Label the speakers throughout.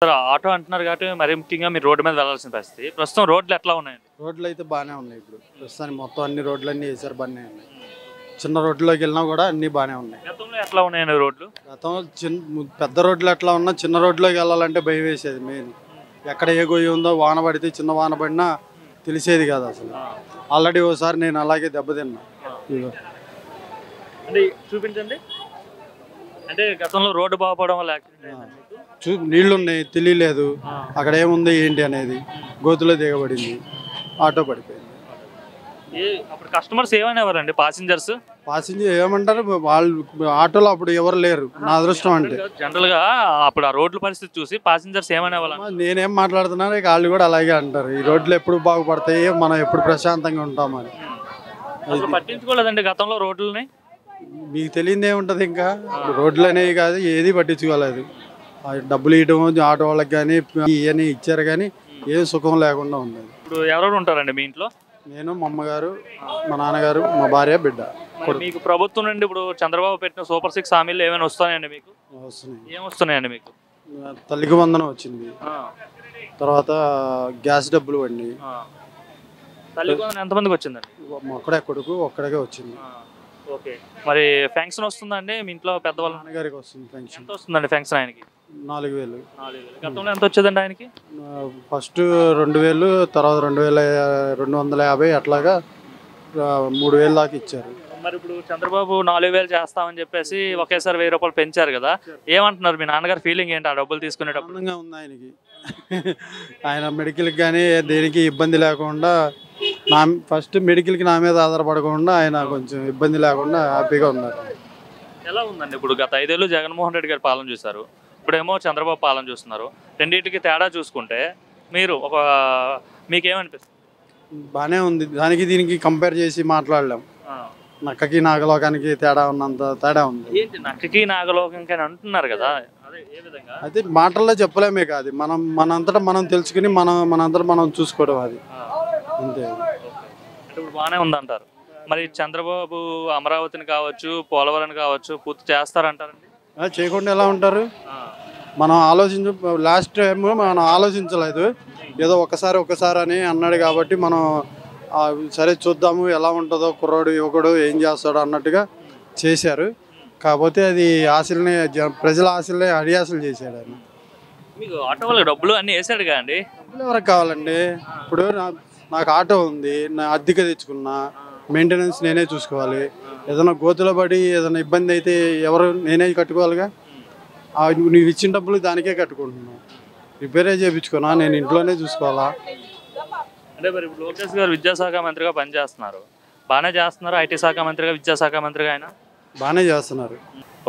Speaker 1: Sir auto అంటున్నారు కాబట్టి మరీ ముఖ్యంగా మీరు రోడ్డు మీద వెళ్ళాల్సిన పరిస్థితి. ప్రస్తుతం రోడ్లు ఎట్లా ఉన్నాయండి?
Speaker 2: రోడ్లు అయితే బాగానే ఉన్నాయి. ఇప్పుడు ప్రస్తుతానికి మొత్తం అన్ని రోడ్లన్నీ వేసారు, బాగానే ఉన్నాయి. చిన్న రోడ్లోకి వెళ్ళినా కూడా అన్నీ బాగానే ఉన్నాయి.
Speaker 1: గతంలో ఎట్లా ఉన్నాయండి రోడ్లు?
Speaker 2: గతంలో పెద్ద రోడ్లు ఎట్లా ఉన్నా చిన్న రోడ్లోకి వెళ్ళాలంటే భయం వేసేది. మెయిన్ ఎక్కడ ఏ గొయ్యి ఉందో వాన పడితే చిన్న వాన పడినా తెలిసేది కాదు అసలు. ఆల్రెడీ ఓసారి నేను అలాగే దెబ్బతిన్నా.
Speaker 1: అంటే చూపించండి. అంటే గతంలో రోడ్డు బాగుపడడం వల్ల యాక్సిడెంట్ అయిందండి మీకు?
Speaker 2: నీళ్లున్నాయి, తెలియలేదు అక్కడ ఏముంది ఏంటి అనేది. గోతులో దిగబడింది, ఆటో పడిపోయింది.
Speaker 1: అప్పుడు కస్టమర్స్ ఏమనేవారండి? పాసింజర్
Speaker 2: ఏమంటారు వాళ్ళు, ఆటోలో అప్పుడు ఎవరు లేరు. నా అదృష్టం అంటే
Speaker 1: జనరల్ గా అప్పుడు ఆ రోడ్ల పరిస్థితి చూసి పాసింజర్స్ ఏమనేవాళ్ళు?
Speaker 2: నేనేం మాట్లాడుతున్నాను వాళ్ళు కూడా అలాగే అంటారు. ఈ రోడ్లు ఎప్పుడు బాగుపడతాయి, మనం ఎప్పుడు ప్రశాంతంగా ఉంటామని.
Speaker 1: పట్టించుకోలేదండి గతంలో రోడ్లని.
Speaker 2: మీకు తెలియదు ఏముంటది, ఇంకా రోడ్లు అనేవి కాదు ఏది పట్టించుకోలేదు. డబ్బులు ఇవ్వడం ఆటో వాళ్ళకి కానీ ఇవన్నీ ఇచ్చారు కానీ ఏం సుఖం లేకుండా ఉంది.
Speaker 1: ఇప్పుడు ఎవరెవరు ఉంటారండి మీ ఇంట్లో?
Speaker 2: నేను, మా అమ్మగారు, మా నాన్నగారు, మా భార్య, బిడ్డ.
Speaker 1: మీకు ప్రభుత్వం నుండి ఇప్పుడు చంద్రబాబు పెట్టిన సూపర్ 6 హామీలు ఏమైనా వస్తాయండి మీకు?
Speaker 2: వస్తున్నాయి.
Speaker 1: ఏమొస్తున్నాయండి మీకు?
Speaker 2: తల్లికి వందనం వచ్చింది, తర్వాత గ్యాస్ డబ్బులు వండి.
Speaker 1: తల్లికి వందనం ఎంతమందికి వచ్చిందండి?
Speaker 2: ఒక్కడే కొడుకు, ఒక్కడికే వచ్చింది.
Speaker 1: ఓకే, మరి ఫెన్షన్ వస్తుందండి మీ ఇంట్లో పెద్దవాళ్ళ?
Speaker 2: నాన్నగారికి వస్తుంది పెన్షన్.
Speaker 1: ఎంత వస్తుందండి ఫెన్షన్ ఆయనకి?
Speaker 2: 4000.
Speaker 1: గతంలో ఎంత వచ్చేదండి ఆయనకి?
Speaker 2: ఫస్ట్ 2000, తర్వాత 2250 అట్లాగా 3000 దాకా ఇచ్చారు.
Speaker 1: మరి ఇప్పుడు చంద్రబాబు 4000 చేస్తామని చెప్పేసి ఒకేసారి 1000 రూపాయలు పెంచారు కదా, ఏమంటున్నారు? మీ నాన్నగారు ఫీలింగ్ ఏంటి ఆ డబ్బులు తీసుకునేటప్పుడు?
Speaker 2: ఆనందంగా ఉంది ఆయనకి. ఆయన మెడికల్కి కానీ దేనికి ఇబ్బంది లేకుండా, ఫస్ట్ మెడికల్కి నా మీద ఆధారపడకుండా ఆయన కొంచెం ఇబ్బంది లేకుండా హ్యాపీగా ఉన్నారు.
Speaker 1: ఎలా ఉందండి ఇప్పుడు గత 5 ఏళ్ళు జగన్మోహన్ రెడ్డి గారు పాలన చూశారు, ఇప్పుడేమో చంద్రబాబు పాలన చూస్తున్నారు. రెండింటికి తేడా చూసుకుంటే మీరు మీకేమనిపిస్తుంది?
Speaker 2: బాగానే ఉంది. దానికి దీనికి కంపేర్ చేసి మాట్లాడలేం. నక్కకి నాగలోకానికి తేడా ఉన్నంత తేడా ఉంది.
Speaker 1: ఏంటి నక్కకి నాగలోకంకి అని అంటున్నారు కదా, అదే ఏ విధంగా?
Speaker 2: అయితే మాటల్లో చెప్పలేమే కాదు, మనంతటా మనం తెలుసుకుని మనంతటా మనం చూసుకోవడం అది అంతే.
Speaker 1: అంటే ఇప్పుడు బాగానే ఉందంటారు. మరి చంద్రబాబు అమరావతిని కావచ్చు, పోలవరం కావచ్చు పూర్తి చేస్తారంటారండి?
Speaker 2: చేయకుండా ఎలా ఉంటారు? మనం లాస్ట్ టైం మనం ఆలోచించలేదు, ఏదో ఒకసారి అని అన్నాడు కాబట్టి మనం సరే చూద్దాము ఎలా ఉంటుందో, కుర్రోడు యువకుడు ఏం చేస్తాడో అన్నట్టుగా చేశారు. కాకపోతే అది ప్రజల ఆశల్ని అడియాసలు చేశాడు ఆయన.
Speaker 1: మీకు ఆటో వాళ్ళకి డబ్బులు అన్నీ వేసాడు కదండి,
Speaker 2: డబ్బులు ఎవరికి కావాలండి? ఇప్పుడు నాకు ఆటో ఉంది, నా అద్దెకి తెచ్చుకున్నా, మెయింటెనెన్స్ నేనే చూసుకోవాలి. ఏదైనా గోతులో పడి ఏదైనా ఇబ్బంది అయితే నేనే కట్టుకోవాలిగా. నువ్వు ఇచ్చిన డబ్బులు దానికే కట్టుకుంటున్నావు, రిపేరే చేయించుకున్నా, నేను ఇంట్లోనే చూసుకోవాలా.
Speaker 1: అంటే మరి ఇప్పుడు లోకేష్ గారు విద్యాశాఖ మంత్రిగా పనిచేస్తున్నారు, బాగానే చేస్తున్నారు. ఐటీ శాఖ మంత్రిగా, విద్యాశాఖ మంత్రిగా ఆయన
Speaker 2: బాగానే చేస్తున్నారు.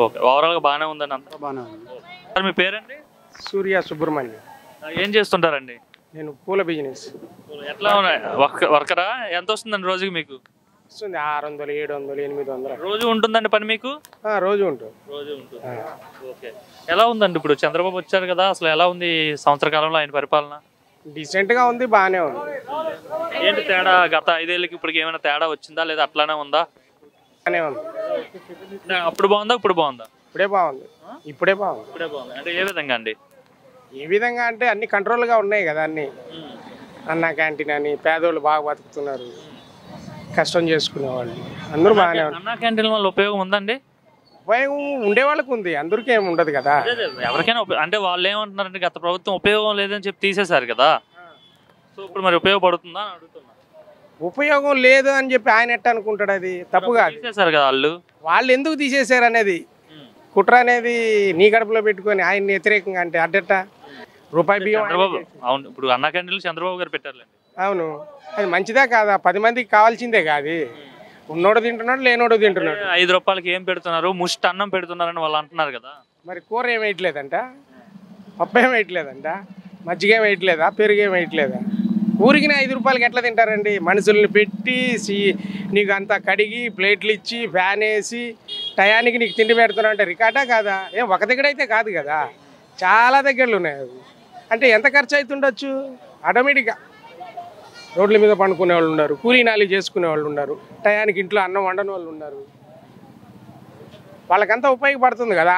Speaker 1: ఓకే, ఓవరాల్గా బాగానే ఉందండి, అంతా
Speaker 2: బాగానే ఉంది.
Speaker 1: సార్ మీ పేరండి?
Speaker 3: సూర్య సుబ్రహ్మణ్యం.
Speaker 1: ఏం చేస్తుంటారండి?
Speaker 3: నేను పూల బిజినెస్.
Speaker 1: ఎట్లా ఉన్నాయి వర్కరా? ఎంత వస్తుందండి రోజుకి మీకు?
Speaker 3: వస్తుంది 600, 700, 800.
Speaker 1: రోజు ఉంటుందండి పని మీకు?
Speaker 3: రోజు ఉంటుంది.
Speaker 1: రోజు ఉంటుంది. ఓకే, ఎలా ఉందండి ఇప్పుడు చంద్రబాబు వచ్చారు కదా, అసలు ఎలా ఉంది సంవత్సర కాలంలో ఆయన పరిపాలన?
Speaker 3: డీసెంట్గా ఉంది, బాగానే ఉంది.
Speaker 1: ఏంటి తేడా? గత 5 ఏళ్ళకి ఇప్పటికి ఏమైనా తేడా వచ్చిందా, లేదా అట్లానే ఉందా?
Speaker 3: బాగానే ఉంది.
Speaker 1: అప్పుడు బాగుందా, ఇప్పుడు బాగుందా?
Speaker 3: ఇప్పుడే బాగుంది. ఇప్పుడే
Speaker 1: బాగుంది. అంటే ఏ విధంగా అండి?
Speaker 3: ఏ విధంగా అంటే అన్ని కంట్రోల్గా ఉన్నాయి కదా, అన్ని. అన్న క్యాంటీన్ అని పేదోళ్ళు బాగా బతుకుతున్నారు, కష్టం చేసుకునే వాళ్ళు అందరూ బాగానే ఉన్నారు.
Speaker 1: అన్నా క్యాంటీన్ వల్ల ఉపయోగం ఉందండి?
Speaker 3: ఉపయోగం ఉండే వాళ్ళకు ఉంది, అందరికీ ఏమి ఉండదు కదా.
Speaker 1: ఎవరికైనా అంటే వాళ్ళు ఏమంటున్నారంటే గత ప్రభుత్వం ఉపయోగం లేదని చెప్పి తీసేశారు కదా, సో ఇప్పుడు మరి ఉపయోగపడుతుందా అని అడుగుతున్నా.
Speaker 3: ఉపయోగం లేదు అని చెప్పి ఆయన ఎట్ట అనుకుంటాడు? అది తప్పు కాదు.
Speaker 1: తీసేశారు కదా వాళ్ళు
Speaker 3: ఎందుకు తీసేశారు అనేది కుట్ర అనేది నీ గడపలో పెట్టుకొని ఆయన వ్యతిరేకంగా అంటే అడ్డట రూపాయి బియ్యం.
Speaker 1: చంద్రబాబు అవును, ఇప్పుడు అన్నా క్యాంటీన్లు చంద్రబాబు గారు పెట్టారులేండి.
Speaker 3: అవును, అది మంచిదే కాదా? 10 మందికి కావాల్సిందే కాదు. ఉన్నోడు తింటున్నాడు, లేనోడు తింటున్నాడు.
Speaker 1: 5 రూపాయలకి ఏం పెడుతున్నారు? ముష్టి అన్నం పెడుతున్నారని వాళ్ళు అంటున్నారు కదా.
Speaker 3: మరి కూర ఏం వేయట్లేదంట, పప్పు ఏం వేయట్లేదంట, మజ్జిగ ఏం వేయట్లేదా, పెరుగు ఏం వేయట్లేదా? ఊరికి 5 రూపాయలకి ఎట్లా తింటారండి? మనుషుల్ని పెట్టి నీకు అంతా కడిగి ప్లేట్లు ఇచ్చి ఫ్యాన్ వేసి టయానికి నీకు తిండి పెడుతున్నా అంటే రికార్డా కాదా? ఒక దగ్గర అయితే కాదు కదా, చాలా దగ్గరలు ఉన్నాయి. అవి అంటే ఎంత ఖర్చు అవుతుండొచ్చు? ఆటోమేటిక్గా రోడ్ల మీద పండుకునే వాళ్ళు ఉన్నారు, కూలీ నాలి చేసుకునే వాళ్ళు ఉన్నారు, టయానికి ఇంట్లో అన్నం వండని వాళ్ళు ఉన్నారు. వాళ్ళకంతా ఉపయోగపడుతుంది కదా.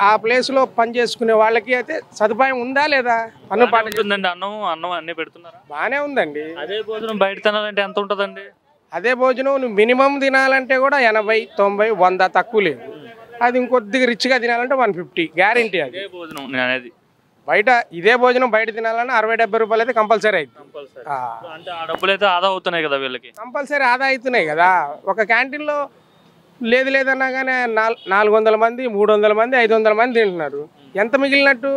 Speaker 3: ఆ ప్లేస్లో పని చేసుకునే వాళ్ళకి అయితే సదుపాయం ఉందా లేదా? పన్ను పాట
Speaker 1: ఉంటుందండి, అన్నం అన్నం అన్నీ పెడుతున్నారా?
Speaker 3: బాగానే ఉందండి.
Speaker 1: అదే భోజనం బయట తినాలంటే ఎంత ఉంటుందండి?
Speaker 3: అదే భోజనం నువ్వు మినిమం తినాలంటే కూడా 80, 90, 100 తక్కువ లేదు. అది ఇంకొద్దిగా రిచ్గా తినాలంటే 150 గ్యారంటీ. అది
Speaker 1: అదే భోజనం నేను అనేది.
Speaker 3: బయట ఇదే భోజనం బయట తినాలన్నా 60-70 రూపాయలు అయితే కంపల్సరీ అవుతుంది.
Speaker 1: అంటే ఆ డబ్బులు అయితే ఆదా అవుతున్నాయి కదా వీళ్ళకి.
Speaker 3: కంపల్సరీ ఆదా అవుతున్నాయి కదా. ఒక క్యాంటీన్లో లేదన్నా కానీ 400 మంది, 300 మంది, 500 మంది తింటున్నారు. ఎంత మిగిలినట్టు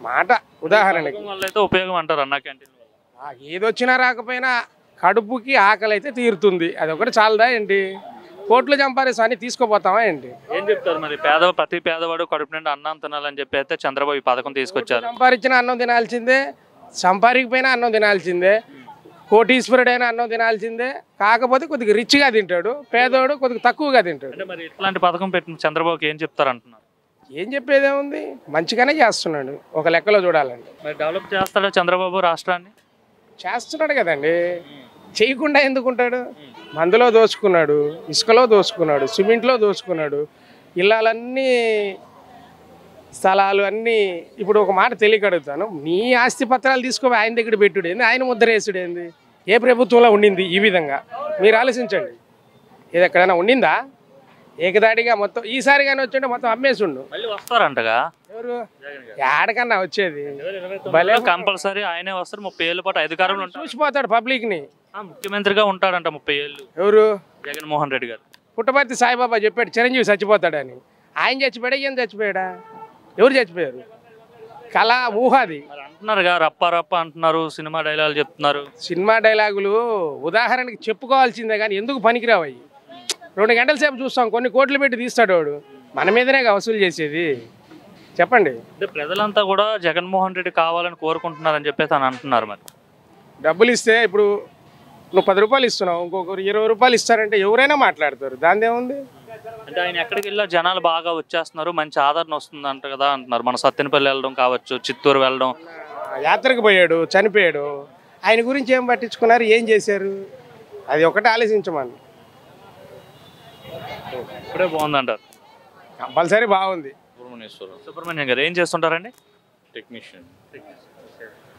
Speaker 3: మాట ఉదాహరణకి.
Speaker 1: వల్ల అయితే ఉపయోగం అంటారు అన్న క్యాంటీన్ వల్ల.
Speaker 3: ఏది వచ్చినా రాకపోయినా కడుపుకి ఆకలి అయితే తీరుతుంది. అది ఒకటి చాలదా ఏంటి? కోట్లు సంపాదిస్తాం అని తీసుకోపోతామా ఏంటి?
Speaker 1: ఏం చెప్తారు మరి? ప్రతి పేదవాడు కడుపు నిండా అన్నం తినాలని చెప్పి అయితే చంద్రబాబు ఈ పథకం తీసుకొచ్చారు.
Speaker 3: సంపాదించిన అన్నం తినాల్సిందే, సంపాదించకపోయినా అన్నం తినాల్సిందే, కోటీశ్వరుడైనా అన్నం తినాల్సిందే. కాకపోతే కొద్దిగా రిచ్గా తింటాడు, పేదోడు కొద్దిగా తక్కువగా తింటాడు.
Speaker 1: అంటే మరి ఇట్లాంటి పథకం పెట్టిన చంద్రబాబుకి ఏం చెప్తారు అంటున్నారు?
Speaker 3: ఏం చెప్పేదేముంది, మంచిగానే చేస్తున్నాడు ఒక లెక్కలో చూడాలండి.
Speaker 1: మరి డెవలప్ చేస్తాడా చంద్రబాబు రాష్ట్రాన్ని?
Speaker 3: చేస్తున్నాడు కదండి, చేయకుండా ఎందుకుంటాడు? మందులో దోచుకున్నాడు, ఇసుకలో దోచుకున్నాడు, సిమెంట్లో దోచుకున్నాడు, ఇళ్ళన్నీ స్థలాలు అన్నీ. ఇప్పుడు ఒక మాట తెలియక అడుగుతాను, నీ ఆస్తి పత్రాలు తీసుకొని ఆయన దగ్గర పెట్టుడేంది, ఆయన ముద్ర వేసుడేంది? ఏ ప్రభుత్వంలో ఉండింది ఈ విధంగా? మీరు ఆలోచించండి. ఇది ఎక్కడైనా ఉండిందా? ఏకదాడిగా మొత్తం ఈసారి కానీ వచ్చి మొత్తం అమ్మేసిండు.
Speaker 1: మళ్ళీ వస్తారంటగా
Speaker 3: ఎవరు? ఏడకన్నా వచ్చేది?
Speaker 1: కంపల్సరీ ఆయనే వస్తారు. 30 ఏళ్ళ పాటు అధికారంలో ఉంటారు.
Speaker 3: చూసిపోతాడు పబ్లిక్ని.
Speaker 1: ముఖ్యమంత్రిగా ఉంటాడంట 30 ఏళ్ళు.
Speaker 3: ఎవరు?
Speaker 1: జగన్మోహన్ రెడ్డి గారు.
Speaker 3: పుట్టపర్తి సాయిబాబా చెప్పాడు చిరంజీవి చచ్చిపోతాడని. ఆయన చచ్చిపోయాడా, ఈయన చచ్చిపోయాడా? ఎవరు చచ్చిపోయారు? కళ ఊహాది
Speaker 1: అంటున్నారుగా, రప్ప రప్ప అంటున్నారు, సినిమా డైలాగులు చెప్తున్నారు.
Speaker 3: సినిమా డైలాగులు ఉదాహరణకి చెప్పుకోవాల్సిందే కానీ ఎందుకు పనికిరావు అవి. 2 గంటల సేపు చూస్తాం, కొన్ని కోట్లు పెట్టి తీస్తాడు వాడు. మన మీదనే వసూలు చేసేది. చెప్పండి.
Speaker 1: అంటే ప్రజలంతా కూడా జగన్మోహన్ రెడ్డి కావాలని కోరుకుంటున్నారని చెప్పేసి అని అంటున్నారు. మరి
Speaker 3: డబ్బులు ఇస్తే ఇప్పుడు నువ్వు 10 రూపాయలు ఇస్తున్నావు, ఇంకొకరు 20 రూపాయలు ఇస్తారంటే ఎవరైనా మాట్లాడతారు. దాని ఏముంది?
Speaker 1: అంటే ఆయన ఎక్కడికి వెళ్ళా జనాలు బాగా వచ్చేస్తున్నారు, మంచి ఆదరణ వస్తుందంట కదా అంటున్నారు. మన సత్తెనపల్లి వెళ్ళడం కావచ్చు, చిత్తూరు వెళ్ళడం.
Speaker 3: యాత్రకు పోయాడు, చనిపోయాడు. ఆయన గురించి ఏం పట్టించుకున్నారు, ఏం చేశారు? అది ఒకటి ఆలోచించమని.
Speaker 1: ఇప్పుడే బాగుందంటారు.
Speaker 3: కంపల్సరీ బాగుంది.
Speaker 1: సుబ్రహ్మణ్యం గారు ఏం చేస్తుంటారండి?
Speaker 4: టెక్నీషియన్.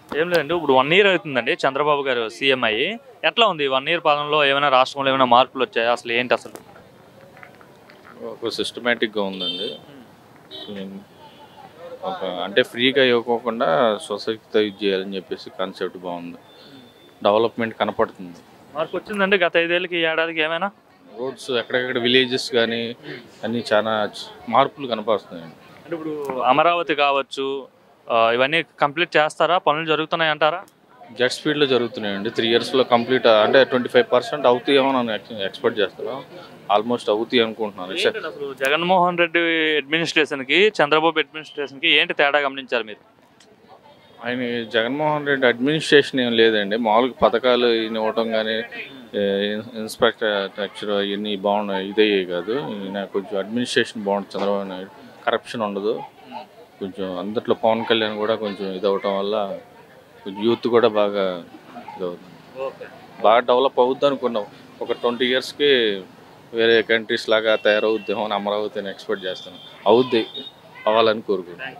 Speaker 1: ఏం లేదండి, ఇప్పుడు 1 ఇయర్ అవుతుందండి చంద్రబాబు గారు సీఎం అయ్యి. ఎట్లా ఉంది 1 ఇయర్ పాలనలో? ఏమైనా రాష్ట్రంలో ఏమైనా మార్పులు వచ్చాయి? అసలు ఏంటి అసలు?
Speaker 4: ఒక సిస్టమేటిక్గా ఉందండి. అంటే ఫ్రీగా ఇవ్వకోకుండా సొసైటీతో ఇది చేయాలని చెప్పేసి కాన్సెప్ట్ బాగుంది. డెవలప్మెంట్ కనపడుతుంది.
Speaker 1: మార్పు వచ్చిందండి గత 5 ఏళ్ళకి, ఈ ఏడాదికి ఏమైనా?
Speaker 4: రోడ్స్ ఎక్కడెక్కడ విలేజెస్ కానీ అన్నీ చాలా మార్పులు కనపడుతున్నాయండి.
Speaker 1: అంటే ఇప్పుడు అమరావతి కావచ్చు, ఇవన్నీ కంప్లీట్ చేస్తారా? పనులు జరుగుతున్నాయి అంటారా?
Speaker 4: జెట్ స్పీడ్లో జరుగుతున్నాయండి. 3 ఇయర్స్లో కంప్లీట్ అంటే 25% అవుతాయేమో నన్ను ఎక్స్పెక్ట్ చేస్తాను. ఆల్మోస్ట్ అవుతాయి అనుకుంటున్నాను.
Speaker 1: అసలు జగన్మోహన్ రెడ్డి అడ్మినిస్ట్రేషన్కి చంద్రబాబు అడ్మినిస్ట్రేషన్కి ఏంటి తేడా గమనించారు మీరు?
Speaker 4: ఆయన జగన్మోహన్ రెడ్డి అడ్మినిస్ట్రేషన్ ఏం లేదండి. మామూలుగా పథకాలు ఇవ్వటం కానీ ఇన్ఫ్రాస్ట్రక్చర్ ఇవన్నీ బాగున్నాయి, ఇదయ్యాయి కాదు. ఈయన కొంచెం అడ్మినిస్ట్రేషన్ బాగుంటుంది. చంద్రబాబు నాయుడు కరప్షన్ ఉండదు. కొంచెం అందట్లో పవన్ కళ్యాణ్ కూడా కొంచెం ఇదవటం వల్ల కొంచెం యూత్ కూడా బాగా ఇదవుతుంది. బాగా డెవలప్ అవుద్ది అనుకున్నాం. ఒక 20 ఇయర్స్కి వేరే కంట్రీస్ లాగా తయారవుద్దేమో అని అమరావతిని ఎక్స్పెక్ట్ చేస్తాను. అవుద్ది, అవ్వాలని కోరుకుంటున్నాను.